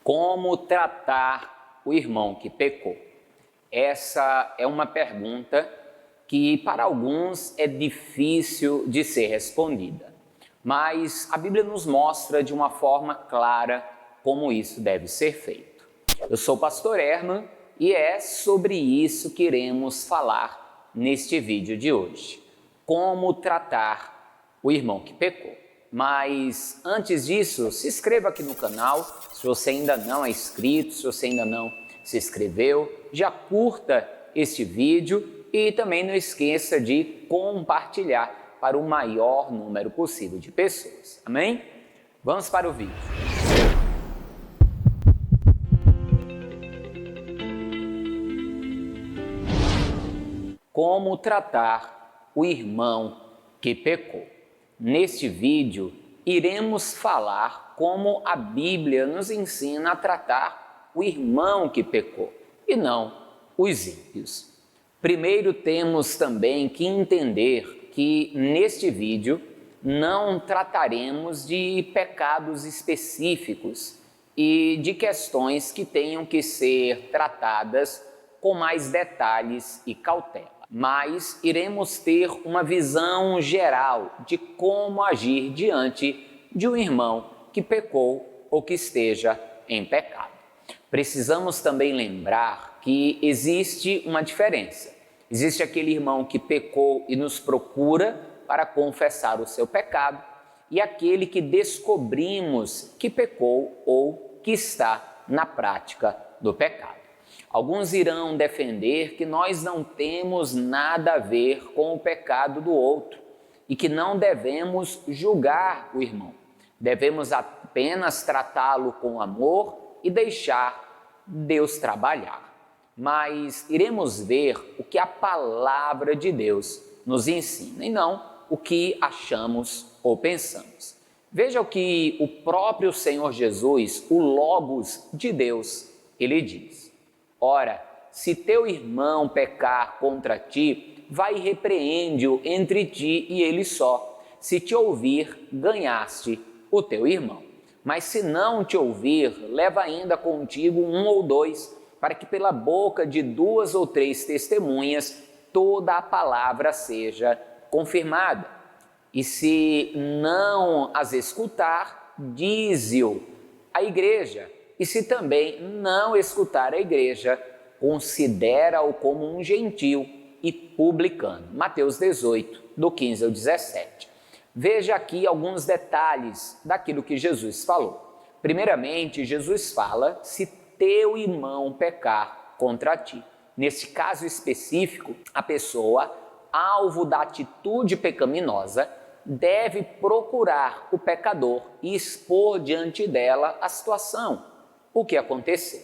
Como tratar o irmão que pecou? Essa é uma pergunta que para alguns é difícil de ser respondida, mas a Bíblia nos mostra de uma forma clara como isso deve ser feito. Eu sou o pastor Herman e é sobre isso que iremos falar neste vídeo de hoje. Como tratar o irmão que pecou. Mas antes disso, se inscreva aqui no canal, se você ainda não é inscrito, se você ainda não se inscreveu, já curta este vídeo e também não esqueça de compartilhar para o maior número possível de pessoas. Amém? Vamos para o vídeo. Como tratar o irmão que pecou? Neste vídeo, iremos falar como a Bíblia nos ensina a tratar o irmão que pecou e não os ímpios. Primeiro, temos também que entender que neste vídeo não trataremos de pecados específicos e de questões que tenham que ser tratadas com mais detalhes e cautela. Mas iremos ter uma visão geral de como agir diante de um irmão que pecou ou que esteja em pecado. Precisamos também lembrar que existe uma diferença. Existe aquele irmão que pecou e nos procura para confessar o seu pecado e aquele que descobrimos que pecou ou que está na prática do pecado. Alguns irão defender que nós não temos nada a ver com o pecado do outro e que não devemos julgar o irmão. Devemos apenas tratá-lo com amor e deixar Deus trabalhar. Mas iremos ver o que a palavra de Deus nos ensina e não o que achamos ou pensamos. Veja o que o próprio Senhor Jesus, o Logos de Deus, ele diz. Ora, se teu irmão pecar contra ti, vai e repreende-o entre ti e ele só. Se te ouvir, ganhaste o teu irmão. Mas se não te ouvir, leva ainda contigo um ou dois, para que pela boca de 2 ou 3 testemunhas toda a palavra seja confirmada. E se não as escutar, dize-o à igreja. E se também não escutar a igreja, considera-o como um gentio e publicano. Mateus 18, do 15 ao 17. Veja aqui alguns detalhes daquilo que Jesus falou. Primeiramente, Jesus fala, se teu irmão pecar contra ti. Nesse caso específico, a pessoa, alvo da atitude pecaminosa, deve procurar o pecador e expor diante dela a situação. O que aconteceu?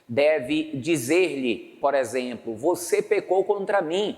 Deve dizer-lhe, por exemplo, você pecou contra mim,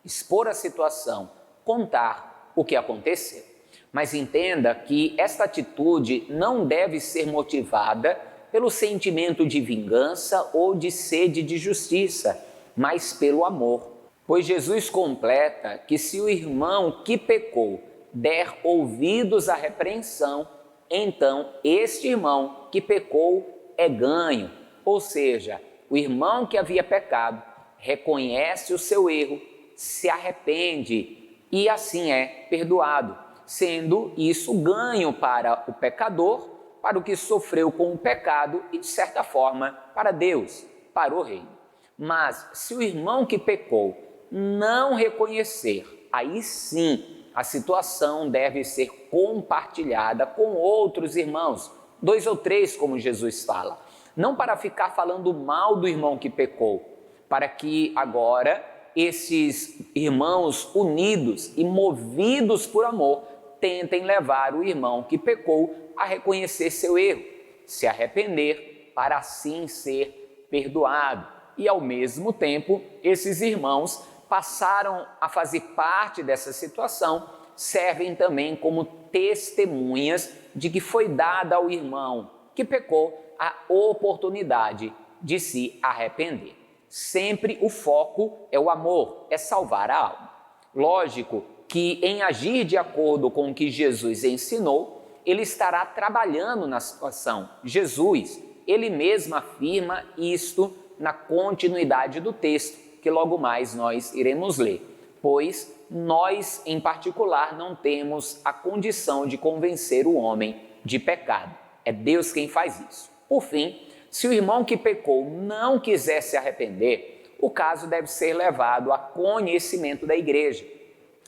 expor a situação, contar o que aconteceu. Mas entenda que esta atitude não deve ser motivada pelo sentimento de vingança ou de sede de justiça, mas pelo amor. Pois Jesus completa que se o irmão que pecou der ouvidos à repreensão, então este irmão que pecou é ganho, ou seja, o irmão que havia pecado reconhece o seu erro, se arrepende e assim é perdoado, sendo isso ganho para o pecador, para o que sofreu com o pecado e de certa forma para Deus, para o reino. Mas se o irmão que pecou não reconhecer, aí sim a situação deve ser compartilhada com outros irmãos, 2 ou 3, como Jesus fala. Não para ficar falando mal do irmão que pecou, para que agora esses irmãos unidos e movidos por amor tentem levar o irmão que pecou a reconhecer seu erro, se arrepender para assim ser perdoado. E ao mesmo tempo, esses irmãos passaram a fazer parte dessa situação, servem também como testemunhas de que foi dada ao irmão que pecou a oportunidade de se arrepender. Sempre o foco é o amor, é salvar a alma. Lógico que em agir de acordo com o que Jesus ensinou, ele estará trabalhando na situação. Jesus ele mesmo afirma isto na continuidade do texto, que logo mais nós iremos ler. Pois nós, em particular, não temos a condição de convencer o homem de pecado. É Deus quem faz isso. Por fim, se o irmão que pecou não quiser se arrepender, o caso deve ser levado a conhecimento da igreja.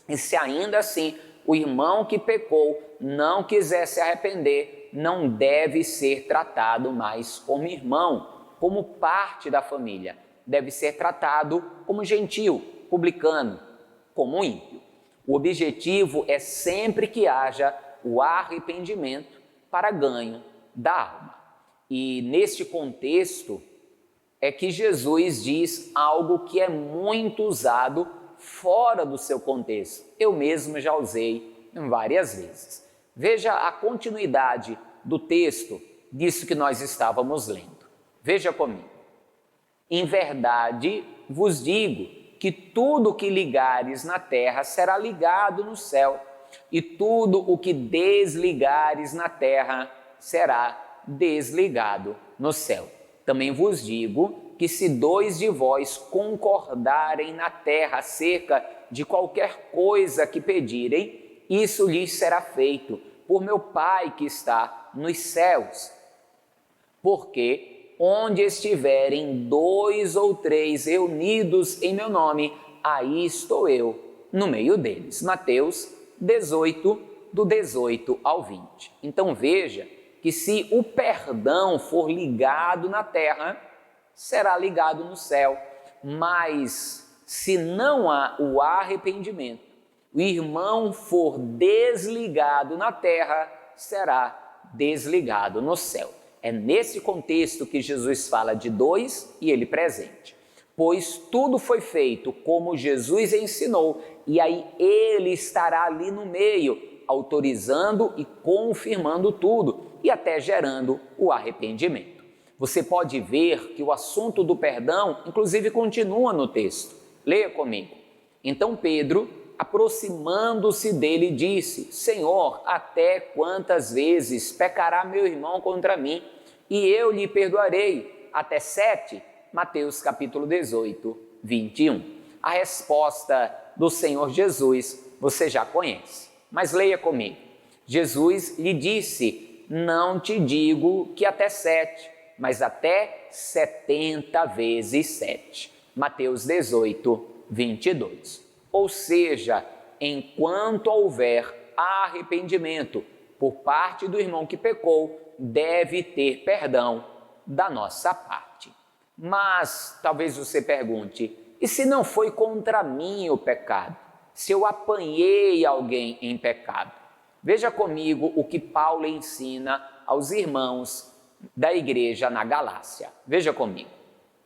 E se ainda assim o irmão que pecou não quiser se arrepender, não deve ser tratado mais como irmão, como parte da família. Deve ser tratado como gentil, publicano, como ímpio. O objetivo é sempre que haja o arrependimento para ganho da alma. E neste contexto é que Jesus diz algo que é muito usado fora do seu contexto. Eu mesmo já usei várias vezes. Veja a continuidade do texto disso que nós estávamos lendo. Veja comigo. Em verdade vos digo que tudo o que ligares na terra será ligado no céu, e tudo o que desligares na terra será desligado no céu. Também vos digo que se 2 de vós concordarem na terra acerca de qualquer coisa que pedirem, isso lhes será feito por meu Pai que está nos céus. Porque onde estiverem 2 ou 3 reunidos em meu nome, aí estou eu no meio deles. Mateus 18, do 18 ao 20. Então veja que se o perdão for ligado na terra, será ligado no céu. Mas se não há o arrependimento, o irmão for desligado na terra, será desligado no céu. É nesse contexto que Jesus fala de 2 e ele presente. Pois tudo foi feito como Jesus ensinou, e aí ele estará ali no meio, autorizando e confirmando tudo, e até gerando o arrependimento. Você pode ver que o assunto do perdão, inclusive, continua no texto. Leia comigo. Então Pedro, aproximando-se dele, disse: Senhor, até quantas vezes pecará meu irmão contra mim, e eu lhe perdoarei? Até 7? Mateus capítulo 18, 21. A resposta do Senhor Jesus você já conhece, mas leia comigo. Jesus lhe disse: não te digo que até 7, mas até 70 vezes 7. Mateus 18, 22. Ou seja, enquanto houver arrependimento por parte do irmão que pecou, deve ter perdão da nossa parte. Mas talvez você pergunte: e se não foi contra mim o pecado? Se eu apanhei alguém em pecado? Veja comigo o que Paulo ensina aos irmãos da igreja na Galácia. Veja comigo.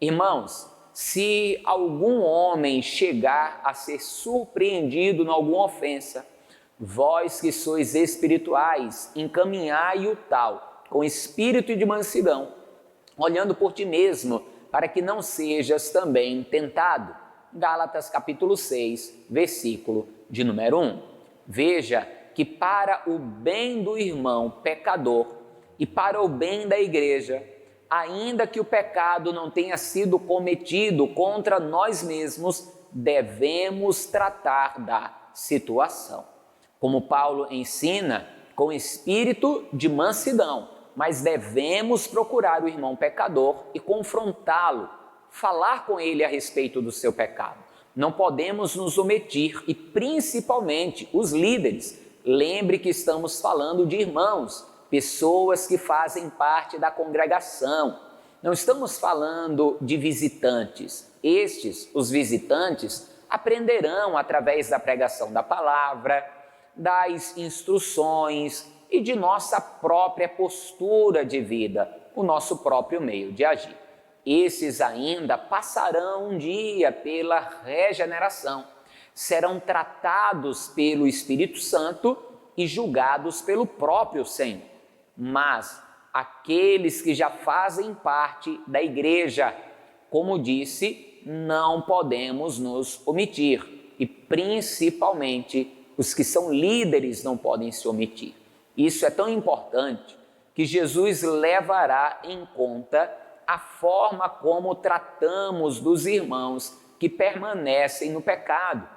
Irmãos, se algum homem chegar a ser surpreendido em alguma ofensa, vós que sois espirituais, encaminhai-o tal, com espírito de mansidão, olhando por ti mesmo, para que não sejas também tentado. Gálatas capítulo 6, versículo de número 1. Veja que para o bem do irmão pecador e para o bem da igreja, ainda que o pecado não tenha sido cometido contra nós mesmos, devemos tratar da situação. Como Paulo ensina, com espírito de mansidão, mas devemos procurar o irmão pecador e confrontá-lo, falar com ele a respeito do seu pecado. Não podemos nos omitir e, principalmente, os líderes. Lembre que estamos falando de irmãos, pessoas que fazem parte da congregação. Não estamos falando de visitantes. Estes, os visitantes, aprenderão através da pregação da palavra, das instruções e de nossa própria postura de vida, o nosso próprio meio de agir. Esses ainda passarão um dia pela regeneração, serão tratados pelo Espírito Santo e julgados pelo próprio Senhor. Mas aqueles que já fazem parte da igreja, como disse, não podemos nos omitir, e principalmente os que são líderes não podem se omitir. Isso é tão importante que Jesus levará em conta a forma como tratamos dos irmãos que permanecem no pecado.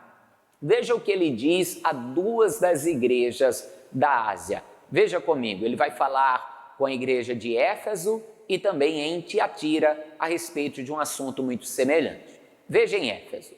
Veja o que ele diz a duas das igrejas da Ásia. Veja comigo, ele vai falar com a igreja de Éfeso e também em Tiatira a respeito de um assunto muito semelhante. Veja em Éfeso: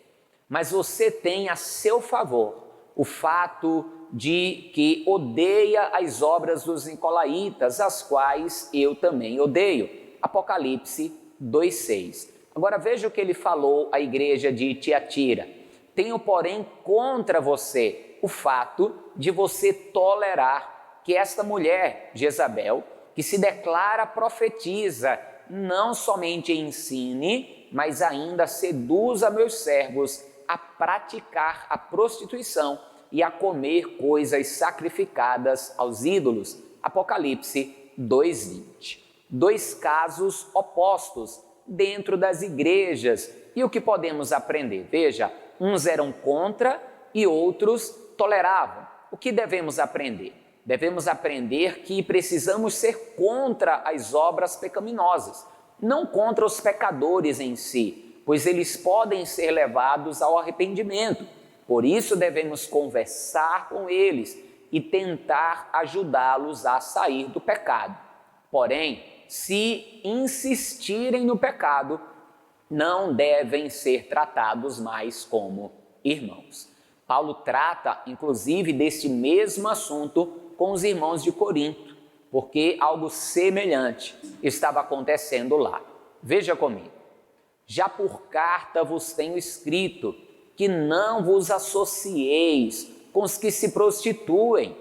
mas você tem a seu favor o fato de que odeia as obras dos nicolaítas, as quais eu também odeio. Apocalipse 2,6. Agora veja o que ele falou à igreja de Tiatira: tenho, porém, contra você o fato de você tolerar que esta mulher, Jezabel, que se declara profetiza, não somente ensine, mas ainda seduza meus servos a praticar a prostituição e a comer coisas sacrificadas aos ídolos. Apocalipse 2,20. Dois casos opostos dentro das igrejas. E o que podemos aprender? Veja, uns eram contra e outros toleravam. O que devemos aprender? Devemos aprender que precisamos ser contra as obras pecaminosas, não contra os pecadores em si, pois eles podem ser levados ao arrependimento. Por isso devemos conversar com eles e tentar ajudá-los a sair do pecado. Porém, se insistirem no pecado, não devem ser tratados mais como irmãos. Paulo trata, inclusive, deste mesmo assunto com os irmãos de Corinto, porque algo semelhante estava acontecendo lá. Veja comigo: já por carta vos tenho escrito que não vos associeis com os que se prostituem.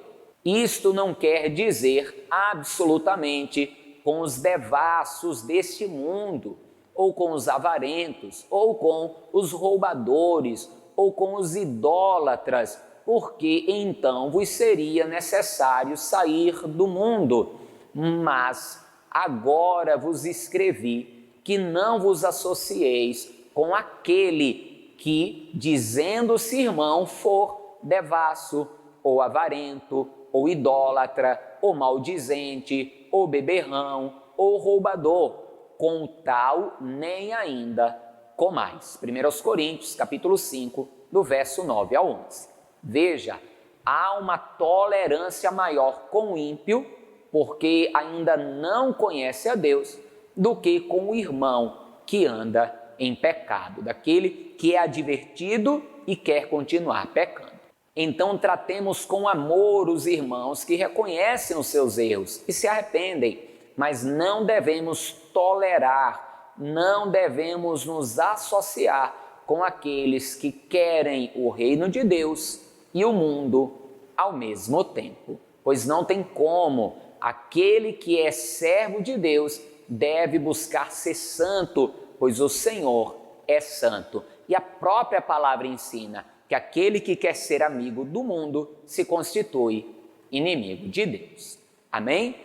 Isto não quer dizer absolutamente com os devassos deste mundo, ou com os avarentos, ou com os roubadores, ou com os idólatras, porque então vos seria necessário sair do mundo. Mas agora vos escrevi que não vos associeis com aquele que, dizendo-se irmão, for devasso, ou avarento, ou idólatra, ou maldizente, ou beberrão, ou roubador, com o tal nem ainda comais. 1 Coríntios, capítulo 5, do verso 9 ao 11. Veja, há uma tolerância maior com o ímpio, porque ainda não conhece a Deus, do que com o irmão que anda em pecado, daquele que é advertido e quer continuar pecando. Então tratemos com amor os irmãos que reconhecem os seus erros e se arrependem, mas não devemos tolerar, não devemos nos associar com aqueles que querem o reino de Deus e o mundo ao mesmo tempo, pois não tem como. Aquele que é servo de Deus deve buscar ser santo, pois o Senhor é santo. E a própria palavra ensina que aquele que quer ser amigo do mundo se constitui inimigo de Deus. Amém?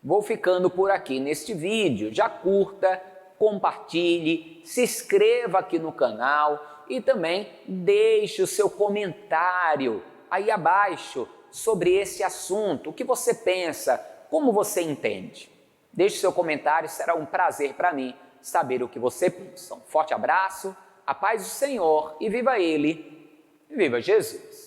Vou ficando por aqui neste vídeo. Já curta, compartilhe, se inscreva aqui no canal e também deixe o seu comentário aí abaixo sobre esse assunto. O que você pensa? Como você entende? Deixe seu comentário, será um prazer para mim saber o que você pensa. Um forte abraço, a paz do Senhor e viva Ele, e viva Jesus!